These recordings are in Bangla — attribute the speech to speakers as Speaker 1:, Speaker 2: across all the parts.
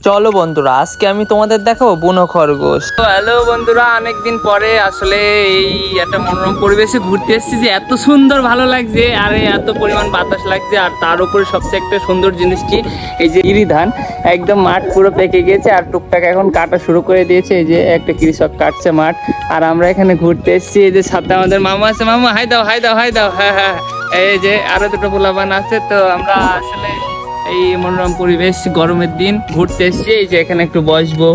Speaker 1: চলো বন্ধুরা, আজকে আমি তোমাদের দেখাবো বুনো খরগোশ।
Speaker 2: তো হ্যালো বন্ধুরা, অনেকদিন পরে আসলে এই একটা মনোরম পরিবেশে ঘুরতে এসেছি। যে এত সুন্দর ভালো লাগছে আর এত পরিমাণ বাতাস লাগছে। আর তার উপরে সবচেয়ে একটা সুন্দর জিনিসটি এই যে ইরি ধান একদম মাঠ পুরো পেকে গেছে আর টুকটাক এখন কাটা শুরু করে দিয়েছে। এই যে একটা কৃষক কাটছে মাঠ আর আমরা এখানে ঘুরতে এসেছি। এই যে সাথে আমাদের মামা আছে, মামা হাই দাও হাই দাও হাই দাও। হ্যাঁ হ্যাঁ, এই যে আরো দুটো পোলাপান আছে। তো আমরা আসলে এই মনোরম পরিবেশ গরমের দিন ঘুরতে এসেছি। এই যে এখানে একটু বসবো,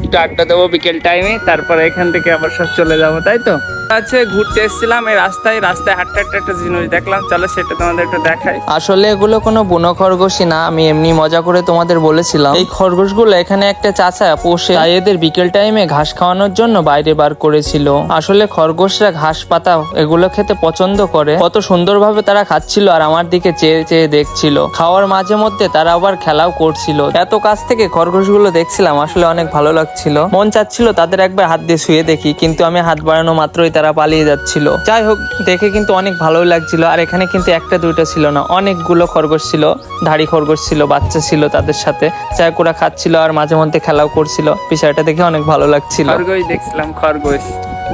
Speaker 2: একটু আড্ডা দেবো বিকেল টাইমে, তারপরে এখান থেকে আবার সব চলে যাবো, তাই তো। আছে ঘুরতে এসেছিলাম এই রাস্তায় হাঁটতে হাঁটতে একটা জিনিস দেখলাম, চলো সেটা তোমাদের একটু দেখাই।
Speaker 1: আসলে এগুলো কোনো বুনো খরগোশই না, আমি এমনি মজা করে তোমাদের বলেছিলাম। এই খরগোশগুলো এখানে একটা চাচা পোষে, তাই এদের বিকেল টাইমে ঘাস খাওয়ানোর জন্য বাইরে বার করেছিল। আসলে খরগোশরা ঘাস পাতা এগুলো খেতে পছন্দ করে। কত সুন্দরভাবে তারা খাচ্ছিল আর আমার দিকে চেয়ে চেয়ে দেখছিল। খাওয়ার মাঝে মধ্যে তারা আবার খেলাও করছিল। এত কাছ থেকে খরগোশগুলো দেখছিলাম, আসলে অনেক ভালো লাগছিল। মন চাচ্ছিল তাদের একবার হাত দিয়ে শুয়ে দেখি, কিন্তু আমি হাত বাড়ানো মাত্রই তারা পালিয়ে যাচ্ছিল। যাই হোক, দেখে কিন্তু অনেক ভালোই লাগছিল। আর এখানে কিন্তু একটা দুইটা ছিল না, অনেকগুলো খরগোশ ছিল, ধাড়ি খরগোশ ছিল, বাচ্চা ছিল তাদের সাথে। চায় করে খাচ্ছিল আর মাঝে মধ্যে খেলাও করছিল। বিষয়টা দেখে অনেক ভালো লাগছিল।
Speaker 2: খরগোশ দেখছিলাম, খরগোশ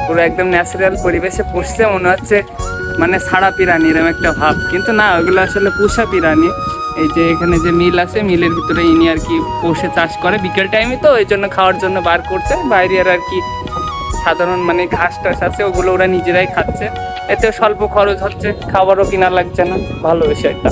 Speaker 2: পুরো একদম ন্যাচারাল পরিবেশে পুষছে, মনে হচ্ছে মানে ছাড়া প্রাণী এরকম একটা ভাব, কিন্তু না, ওগুলো আসলে পোষা প্রাণী। এই যে এখানে যে মিল আছে, মিলের ভিতরে ইনি আর কি পোষে চাষ করে বিকেল টাইমে, তো এই জন্য খাওয়ার জন্য বার করছে বাইরে। আর কি সাধারণ মানে ঘাস টাস আছে, ওগুলো ওরা নিজেরাই খাচ্ছে। এতে স্বল্প খরচ হচ্ছে, খাবারও কিনা লাগছে না, ভালো বিষয়টা।